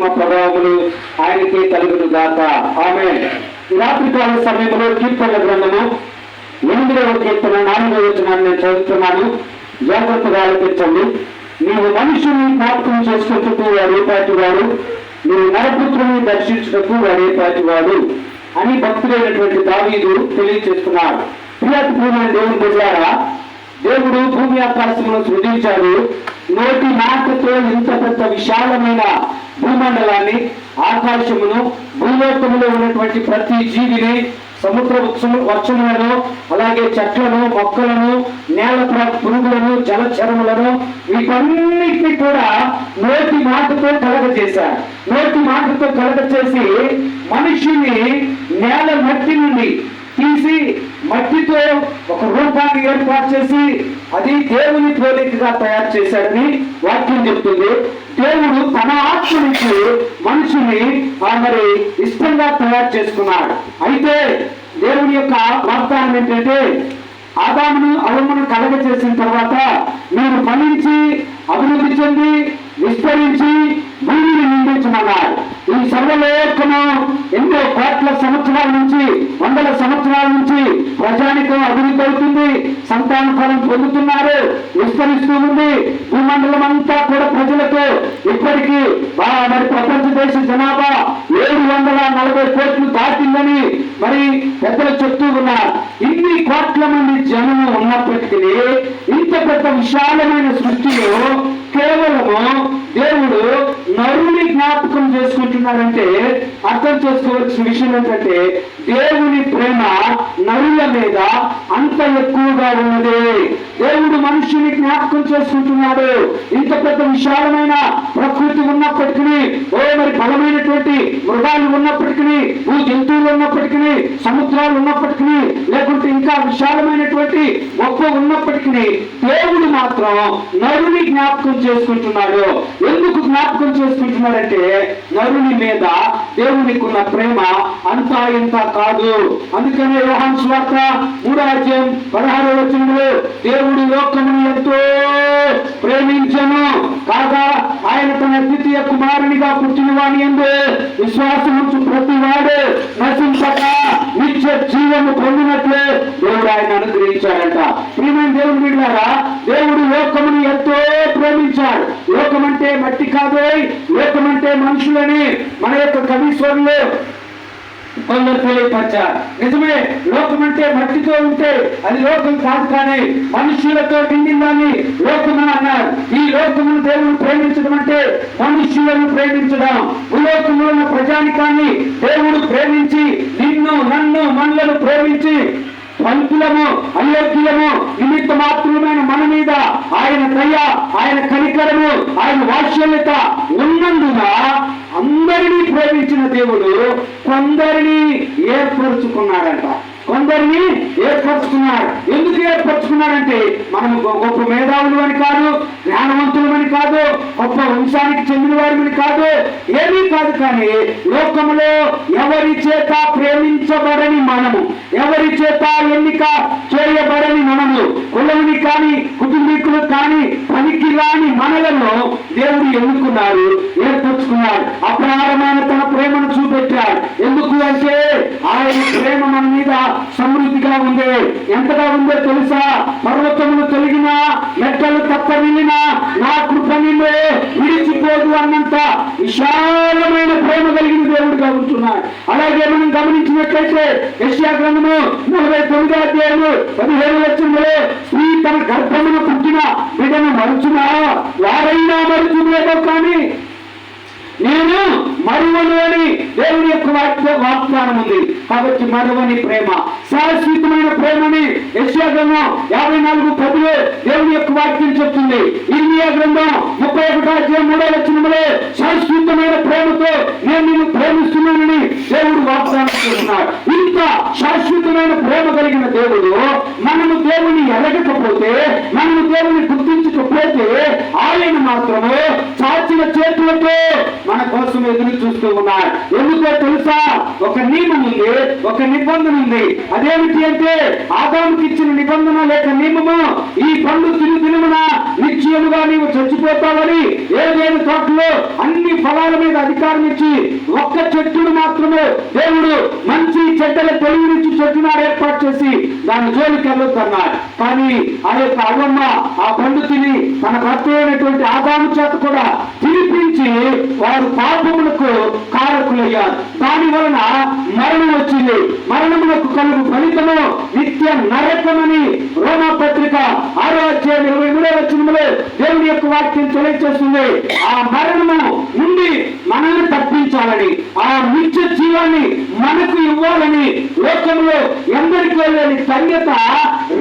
ప్రభావములు ఆయనకే కలుగును గాక. ఆమేన్. ఈ రాత్రికాల సమయంలో కీర్తన గ్రంథము 8వ కీర్తన 4వ వచనాన్ని నేను చదువుతున్నాను. జాగ్రత్తగా ఆలకించండి. నీవు మనుషుని జ్ఞాపకం చేసుకుంటూ వాడేపాటి వాడు, నీవు నరపుత్రుని దర్శించుటకు వాడేపాటి వాడు అని భక్తుడైనటువంటి దావీదు తెలియజేస్తున్నాడు. ప్రియమైన దేవుని బిడ్డలారా, దేవుడు భూమి ఆకాశమును సృజించాడు. నోటి మాటతో ఇంత పెద్ద విశాలమైన భూమండలాన్ని, ఆకాశమును, భూలోకములో ఉన్నటువంటి ప్రతి జీవిని, సముద్ర వృక్షములను, అలాగే చెట్లను, మొక్కలను, నేల పురుగులను, జలచరములను, వీటన్నిటిని కూడా నోటి మాటతో కలగజేశారు. నోటి మాటతో కలగజేసి మనిషిని నేల మట్టి నుండి తీసి మట్టితో ఒక రూపాన్ని ఏర్పాటు చేసి అది దేవుని పోలికగా తయారు చేశాడని వాక్యం చెప్తుంది. దేవుడు తన ఆత్మ నుంచి మనిషిని మరి ఇష్టంగా తయారు చేసుకున్నాడు. అయితే దేవుని యొక్క వాగ్దానం ఏంటంటే, ఆదామును అవ్వను కలగ చేసిన తర్వాత మీరు ఫలించి అభివృద్ధి చెంది విస్తరించి భూమిని నిండించమన్నారు. ఈ సర్వలోకము ఎన్నో కోట్ల సంవత్సరాల నుంచి, వందల సంవత్సరాల నుంచి ప్రజానికం అభివృద్ధి అవుతుంది, సంతాన ఫలం పొందుతున్నారు, విస్తరిస్తూ ఉంది. భూమండలం అంతా కూడా ప్రజలకు ఇప్పటికీ మరి ప్రపంచ దేశ జనాభా 740 కోట్లు దాటిందని మరి పెద్దలు చెప్తూ ఉన్నారు. ఇన్ని కోట్ల మంది జనము ఉన్నప్పటికీ ఇంత పెద్ద విశాలమైన సృష్టిలో కేవలము దేవుడు నరుని జ్ఞాపకం చేసుకుంటున్నాడంటే అర్థం చేసుకోవాల్సిన విషయం ఏంటంటే, దేవుని ప్రేమ నరుల మీద అంత ఎక్కువగా ఉన్నది. దేవుడు మనుషుని జ్ఞాపకం చేసుకుంటున్నాడు. ఇంత పెద్ద విశాలమైన ప్రకృతి ఉన్నప్పటికీ, మరి బలమైనటువంటి మృగాలు ఉన్నప్పటికీ, భూ జంతువులు ఉన్నప్పటికీ, సముద్రాలు ఉన్నప్పటికీ, లేకుంటే ఇంకా విశాలమైనటువంటి గొప్ప ఉన్నప్పటికీ దేవుడు మాత్రం నరుని జ్ఞాపకం చేసుకుంటున్నాడు. ఎందుకు జ్ఞాపకం చేసుకుంటున్నాడంటే, నరుని మీద దేవునికి ఉన్న ప్రేమ అంతా ఇంత కాదు. అందుకనే యోహాను సువార్త 3వ అధ్యాయం 16వ వచనంలో దేవుడు లోకమును ఎంతో ప్రేమించెను కాగా ఆయన తన ద్వితీయ కుమారునిగా పుట్టిన వాని యందు విశ్వాసముంచు ప్రతి వాడు నశించక నిత్య జీవము పొందినట్లే దేవుడు ఆయన అనుగ్రహించాడంట. ప్రియమైన దేవుని బిడ్డలారా, దేవుడు లోకమును ఎంతో ప్రేమించాడు. లోకం అంటే మట్టి కాదు, లోకం అంటే మనుషులని మన యొక్క కవీశ్వరులు కొందరు తెలియపరిచారు. నిజమే, లోకం అంటే మట్టితో ఉంటే అది లోకం కాదు, కానీ మనుష్యులతో నిండిందని లోకము అన్నారు. ఈ లోకమును దేవుడు ప్రేమించడం అంటే మనుష్యులను ప్రేమించడం. భూలోకంలో ఉన్న ప్రజానికాన్ని దేవుడు ప్రేమించి నిన్ను, నన్ను, మనలను ప్రేమించి పంతులము, అయోగ్యులము, నిమిత్త మాత్రమైన మన మీద ఆయన దయ, ఆయన కనికరము, ఆయన వాత్సల్యత ఉన్నందున అందరినీ ప్రేమించిన దేవుడు కొందరిని ఏర్పరుచుకున్నాడంట. కొందరిని ఏర్పరచుకున్నాడు. ఎందుకు ఏర్పరచుకున్నాడంటే, మనం గొప్ప మేధావులు అని కాదు, జ్ఞానవంతులమని కాదు, గొప్ప వంశానికి చెందిన వారిని కాదు, ఏమీ కాదు, కానీ లోకములో ఎవరి చేత ప్రేమించబడని మనము, ఎవరి చేత ఎన్నిక చేయబడని మనము, కులముని కానీ కుటుంబీకులు కానీ పనికి రాని మనలను దేవుడు ఎన్నుకున్నారు, ఏర్పరచుకున్నాడు. అప్రారమైన తన ప్రేమను చూపెట్టాడు. ఎందుకు అంటే ఆయన ప్రేమ మన మీద సమృద్ధిగా ఉంది. ఎంతగా ఉందో తెలుసా? పర్వతములు తొలగినా, మెట్టలు తప్పనిల్లినా నా కృప నిన్ను విడిచిపోదు అన్నంత విశాలమైన ప్రేమ కలిగిన దేవుడిగా ఉంటున్నాడు. అలాగే మనం గమనించినట్లయితే యెషయా గ్రంథము 49వ అధ్యాయము 17వ వచనంలో, స్త్రీ తన గర్భమును పుట్టిన బిడ్డను మరుచునా, వారైనా మరుచునేమో కానీ నేను మరువను అని దేవుని యొక్క వాగ్దానం ఉంది. కాబట్టి మరువని ప్రేమ, శాశ్వతమైన ప్రేమని యెషయా గ్రంథం 54:10 దేవుని యొక్క వాక్యం చెప్తుంది. ఇర్మియా గ్రంథం 31వ అధ్యాయం 3వ వచనంలో శాశ్వతమైన ప్రేమతో నేను నిన్ను ప్రేమిస్తున్నానని దేవుడు వాగ్దానం చేస్తున్నాడు. ఇంత శాశ్వతమైన ప్రేమ కలిగిన దేవుడు మనము దేవుని ఎరగకపోతే, మనము దేవుని గుర్తించ రక్షించకపోతే ఆయన మాత్రము చాచిన చేతులతో మన కోసం ఎదురు చూస్తూ ఉన్నాడు. ఎందుకో తెలుసా? ఒక నియమం ఉంది, ఒక నిబంధన ఉంది. అదేమిటి అంటే ఆదాముకి ఇచ్చిన నిబంధన లేక నియమము, ఈ పండు తిను తినుమున నిశ్చయముగా నీవు చచ్చిపోతావని ఏదైనా తోటలో అన్ని ఫలాల మీద అధికారం ఇచ్చి ఒక్క చెట్టును మాత్రమే దేవుడు మంచి చెడ్డల తెలివినిచ్చి చెట్టును ఏర్పాటు చేసి దాని జోలికి వెళ్ళొద్దన్నాడు. కానీ ఆ యొక్క అవ్వమ్మ ఆ పండు తిని తన భర్త అయినటువంటి ఆదాము చేత కూడా తినిపించి వారు పాపములకు కారకులయ్యారు. దాని వలన మరణం వచ్చింది. మరణములకు కలుగు ఫలితము నిత్య నరకమని రోమా పత్రిక 6:23 దేవుని యొక్క వాక్యం తెలియజేస్తుంది. ఆ మరణము నుండి మనల్ని తప్పించాలని, ఆ నిత్య జీవాన్ని మనకు ఇవ్వాలని లోకంలో ఎందరికీ లేని ధన్యత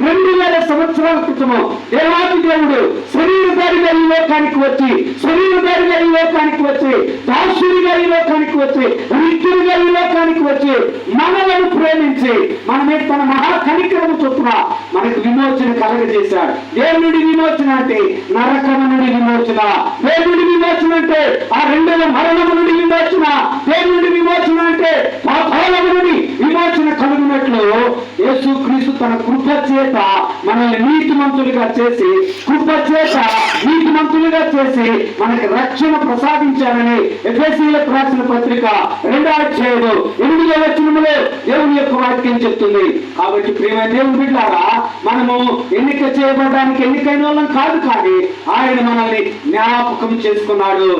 2000 సంవత్సరాల క్రితము దేవాది దేవుడు శరీరధారిగా ఈ లోకానికి వచ్చి, శరీరధారిగా ఈ లోకానికి వచ్చి, దాసుడిగా ఈ లోకానికి వచ్చి, రిక్తుడిగా ఈ లోకానికి వచ్చి మనలను ప్రేమించి మన మీద తన మహా కనికరము చొప్పున మనకు విమోచన కలగజేశాడు. దేవుడి విమోచన అంటే నరకము నుండి విమోచన, దేవుడి విమోచన అంటే ఆ రెండవ మరణము నుండి విమోచన, దేవుడి విమోచన అంటే పాతాళము నుండి విమోచన కలుగునట్లు యేసుక్రీస్తు తన కృప చేత మనల్ని నీతిమంతులుగా చేసి, కృప చేత నీతిమంతులుగా చేసి మనకి రక్షణ ప్రసాదించాలని ఎఫెసీయులకు రాసిన పత్రిక 2:8 దేవుని యొక్క వాక్యం చెప్తుంది. కాబట్టి ప్రియమైన దేవుని బిడ్డలారా, మనము ఎన్నిక చేయబడడానికి ఎన్నికైన వాళ్ళం కాదు, కానీ ఆయన మనల్ని జ్ఞాపకం చేసుకున్నాడు.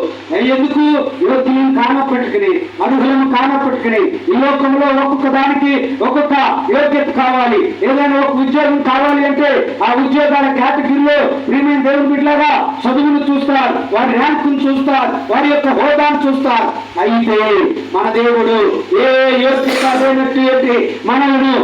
ఎందుకు? యోగ్యులను కానప్పటికీ, అర్హులను కానప్పటికీ ఈ లోకంలో ఒక్కొక్క దానికి ఒక్కొక్క యోగ్యత కావాలి. ఏదైనా ఒక ఉద్యోగం కావాలి అంటే ఆ ఉద్యోగాల కేటగిరీలో ప్రియమైన దేవుని బిడ్డలారా చదువును చూస్తారు, వారి ర్యాంకును చూస్తారు, వారి యొక్క హోదాను చూస్తారు. అయితే మన దేవుడు ఏ యోగ్యత లేనట్టు మనలను